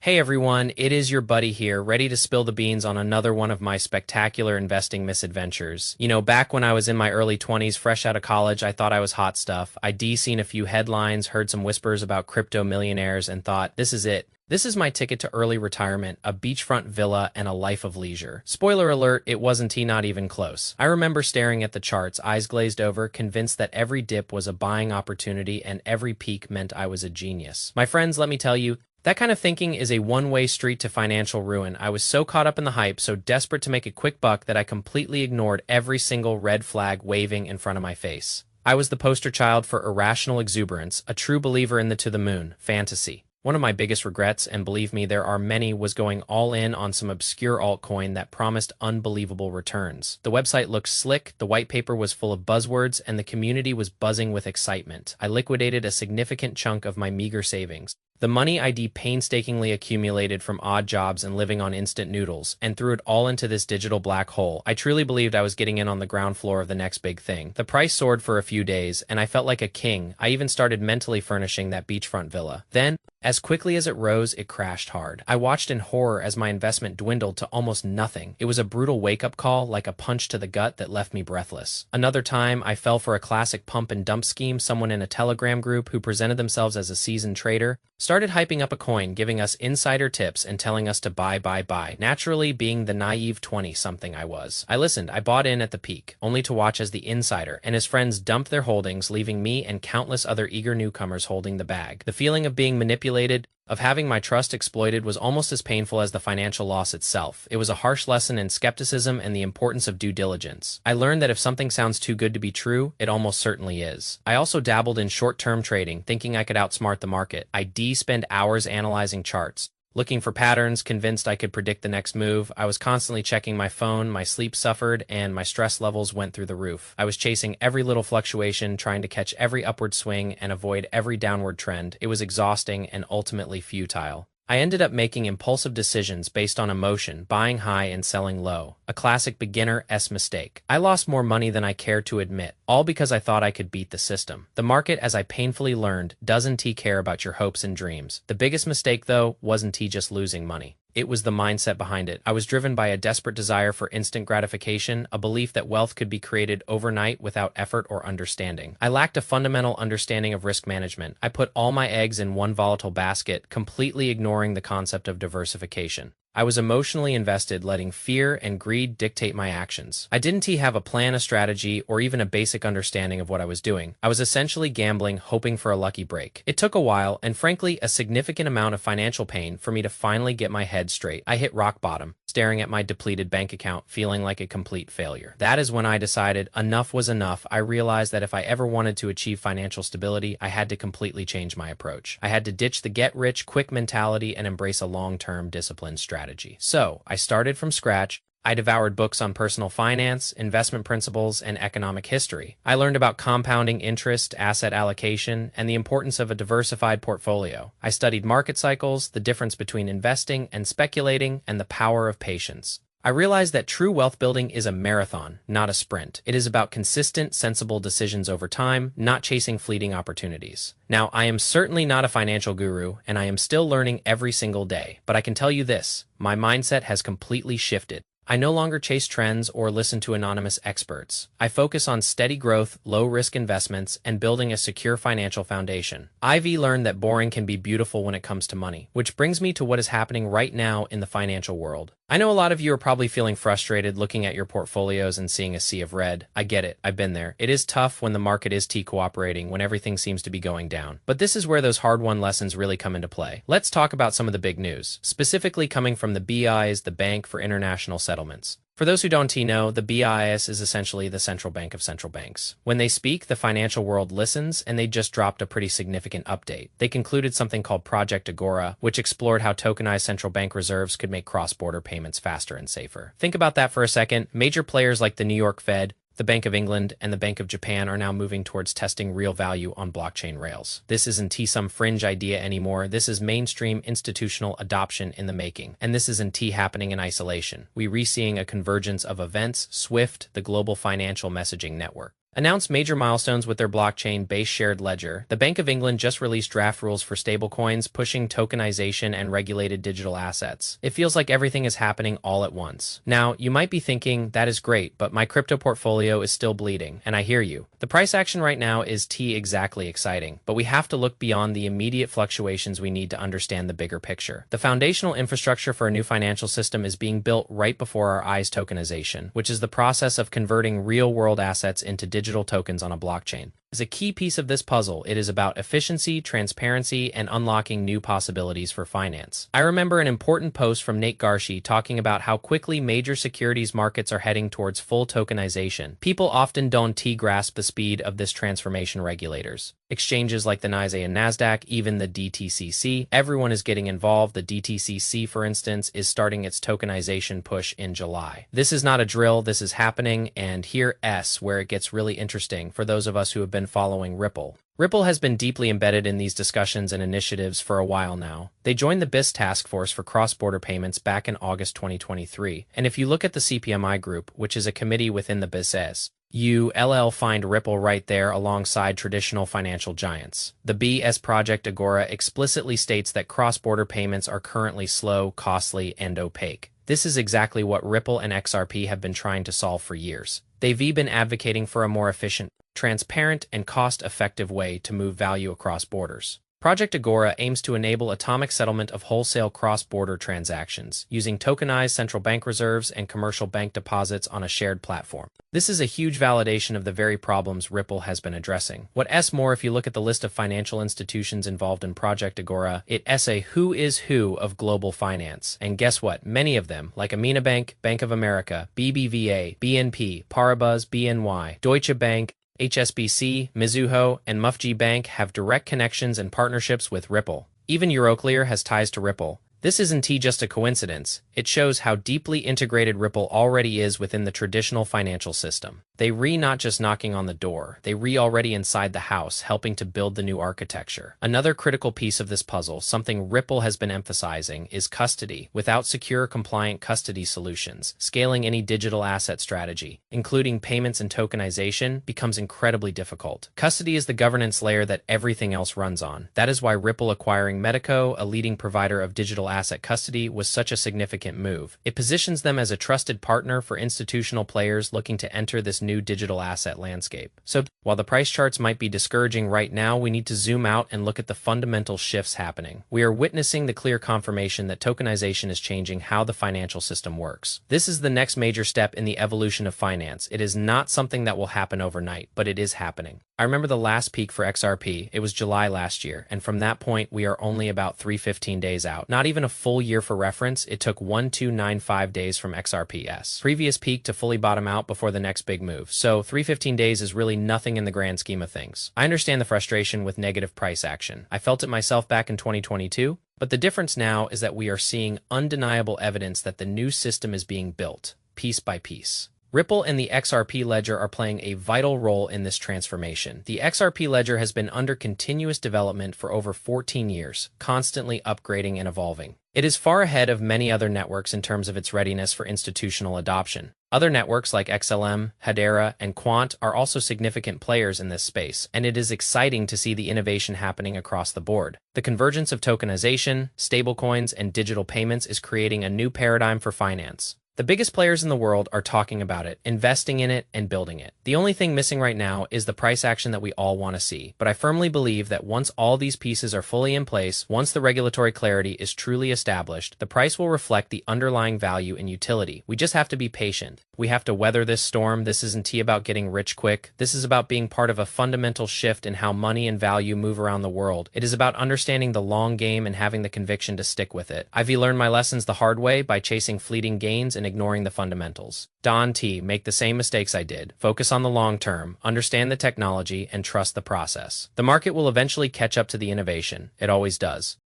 Hey everyone, it is your buddy here, ready to spill the beans on another one of my spectacular investing misadventures. Back when I was in my early 20s, fresh out of college, I thought I was hot stuff. I'd seen a few headlines, heard some whispers about crypto millionaires, and thought, this is it. This is my ticket to early retirement, a beachfront villa, and a life of leisure. Spoiler alert, it wasn't not even close. I remember staring at the charts, eyes glazed over, convinced that every dip was a buying opportunity and every peak meant I was a genius. My friends, let me tell you, that kind of thinking is a one-way street to financial ruin. I was so caught up in the hype, so desperate to make a quick buck that I completely ignored every single red flag waving in front of my face. I was the poster child for irrational exuberance, a true believer in the to-the-moon fantasy. One of my biggest regrets, and believe me, there are many, was going all in on some obscure altcoin that promised unbelievable returns. The website looked slick, the white paper was full of buzzwords, and the community was buzzing with excitement. I liquidated a significant chunk of my meager savings, the money I'd painstakingly accumulated from odd jobs and living on instant noodles, and threw it all into this digital black hole. I truly believed I was getting in on the ground floor of the next big thing. The price soared for a few days, and I felt like a king. I even started mentally furnishing that beachfront villa. Then, as quickly as it rose, it crashed hard. I watched in horror as my investment dwindled to almost nothing. It was a brutal wake-up call, like a punch to the gut that left me breathless. Another time, I fell for a classic pump and dump scheme. Someone in a Telegram group who presented themselves as a seasoned trader started hyping up a coin, giving us insider tips and telling us to buy. Naturally, being the naive 20-something I was, I listened. I bought in at the peak, only to watch as the insider and his friends dumped their holdings, leaving me and countless other eager newcomers holding the bag. The feeling of being manipulated, of having my trust exploited, was almost as painful as the financial loss itself. It was a harsh lesson in skepticism and the importance of due diligence. I learned that if something sounds too good to be true, it almost certainly is. I also dabbled in short-term trading, thinking I could outsmart the market. I spend hours analyzing charts, looking for patterns, convinced I could predict the next move. I was constantly checking my phone, my sleep suffered, and my stress levels went through the roof. I was chasing every little fluctuation, trying to catch every upward swing and avoid every downward trend. It was exhausting and ultimately futile. I ended up making impulsive decisions based on emotion, buying high and selling low. A classic beginner-esque mistake. I lost more money than I cared to admit, all because I thought I could beat the system. The market, as I painfully learned, doesn't care about your hopes and dreams. The biggest mistake, though, wasn't just losing money. It was the mindset behind it. I was driven by a desperate desire for instant gratification, a belief that wealth could be created overnight without effort or understanding. I lacked a fundamental understanding of risk management. I put all my eggs in one volatile basket, completely ignoring the concept of diversification. I was emotionally invested, letting fear and greed dictate my actions. I didn't have a plan, a strategy, or even a basic understanding of what I was doing. I was essentially gambling, hoping for a lucky break. It took a while, and frankly, a significant amount of financial pain for me to finally get my head straight. I hit rock bottom, staring at my depleted bank account, feeling like a complete failure. That is when I decided enough was enough. I realized that if I ever wanted to achieve financial stability, I had to completely change my approach. I had to ditch the get-rich-quick mentality and embrace a long-term disciplined strategy. So, I started from scratch. I devoured books on personal finance, investment principles, and economic history. I learned about compounding interest, asset allocation, and the importance of a diversified portfolio. I studied market cycles, the difference between investing and speculating, and the power of patience. I realized that true wealth building is a marathon, not a sprint. It is about consistent, sensible decisions over time, not chasing fleeting opportunities. Now, I am certainly not a financial guru, and I am still learning every single day. But I can tell you this, my mindset has completely shifted. I no longer chase trends or listen to anonymous experts. I focus on steady growth, low-risk investments, and building a secure financial foundation. I've learned that boring can be beautiful when it comes to money, which brings me to what is happening right now in the financial world. I know a lot of you are probably feeling frustrated looking at your portfolios and seeing a sea of red. I get it. I've been there. It is tough when the market is cooperating, when everything seems to be going down. But this is where those hard-won lessons really come into play. Let's talk about some of the big news, specifically coming from the BIS, the Bank for International Settlements. For those who don't know, the BIS is essentially the central bank of central banks. When they speak, the financial world listens, and they just dropped a pretty significant update. They concluded something called Project Agora, which explored how tokenized central bank reserves could make cross-border payments faster and safer. Think about that for a second. Major players like the New York Fed, the Bank of England, and the Bank of Japan are now moving towards testing real value on blockchain rails. This isn't some fringe idea anymore. This is mainstream institutional adoption in the making. And this isn't happening in isolation. We're seeing a convergence of events. SWIFT, the global financial messaging network, announced major milestones with their blockchain-based shared ledger. The Bank of England just released draft rules for stablecoins, pushing tokenization and regulated digital assets. It feels like everything is happening all at once. Now, you might be thinking, that is great, but my crypto portfolio is still bleeding, and I hear you. The price action right now is exactly exciting, but we have to look beyond the immediate fluctuations. We need to understand the bigger picture. The foundational infrastructure for a new financial system is being built right before our eyes. Tokenization, which is the process of converting real-world assets into digital tokens on a blockchain, is a key piece of this puzzle. It is about efficiency, transparency, and unlocking new possibilities for finance. I remember an important post from Nate Garshi talking about how quickly major securities markets are heading towards full tokenization. People often don't grasp the speed of this transformation. Regulators, exchanges like the NYSE and NASDAQ, even the DTCC, everyone is getting involved. The DTCC, for instance, is starting its tokenization push in July. This is not a drill, this is happening, and here's where it gets really interesting for those of us who have been following Ripple. Ripple has been deeply embedded in these discussions and initiatives for a while now. They joined the BIS task force for cross-border payments back in August 2023, and if you look at the CPMI group, which is a committee within the BIS, you'll find Ripple right there alongside traditional financial giants. The BS project Agora explicitly states that cross-border payments are currently slow, costly, and opaque. This is exactly what Ripple and XRP have been trying to solve for years. They've been advocating for a more efficient, transparent, and cost-effective way to move value across borders. Project Agora aims to enable atomic settlement of wholesale cross-border transactions using tokenized central bank reserves and commercial bank deposits on a shared platform. This is a huge validation of the very problems Ripple has been addressing. What's more, if you look at the list of financial institutions involved in Project Agora, it's a who is who of global finance. And guess what? Many of them, like Amina Bank, Bank of America, BBVA, BNP, Paribas, BNY, Deutsche Bank, HSBC, Mizuho, and Mufji Bank have direct connections and partnerships with Ripple. Even Euroclear has ties to Ripple. This isn't just a coincidence. It shows how deeply integrated Ripple already is within the traditional financial system. They not just knocking on the door, they already inside the house, helping to build the new architecture. Another critical piece of this puzzle, something Ripple has been emphasizing, is custody. Without secure, compliant custody solutions, scaling any digital asset strategy, including payments and tokenization, becomes incredibly difficult. Custody is the governance layer that everything else runs on. That is why Ripple acquiring Medico, a leading provider of digital asset custody, was such a significant move. It positions them as a trusted partner for institutional players looking to enter this new digital asset landscape. So, while the price charts might be discouraging right now, we need to zoom out and look at the fundamental shifts happening. We are witnessing the clear confirmation that tokenization is changing how the financial system works. This is the next major step in the evolution of finance. It is not something that will happen overnight, but it is happening. I remember the last peak for XRP. It was July last year, and from that point, we are only about 315 days out. Not even a full year for reference, it took 1295 days from XRP's previous peak to fully bottom out before the next big move. So 315 days is really nothing in the grand scheme of things. I understand the frustration with negative price action. I felt it myself back in 2022, but the difference now is that we are seeing undeniable evidence that the new system is being built, piece by piece. Ripple and the XRP ledger are playing a vital role in this transformation. The XRP ledger has been under continuous development for over 14 years, constantly upgrading and evolving. It is far ahead of many other networks in terms of its readiness for institutional adoption. Other networks like XLM, Hedera, and Quant are also significant players in this space, and it is exciting to see the innovation happening across the board. The convergence of tokenization, stablecoins, and digital payments is creating a new paradigm for finance. The biggest players in the world are talking about it, investing in it, and building it. The only thing missing right now is the price action that we all want to see. But I firmly believe that once all these pieces are fully in place, once the regulatory clarity is truly established, the price will reflect the underlying value and utility. We just have to be patient. We have to weather this storm. This isn't about getting rich quick. This is about being part of a fundamental shift in how money and value move around the world. It is about understanding the long game and having the conviction to stick with it. I've learned my lessons the hard way by chasing fleeting gains and ignoring the fundamentals. Don T, make the same mistakes I did. Focus on the long term, understand the technology, and trust the process. The market will eventually catch up to the innovation. It always does.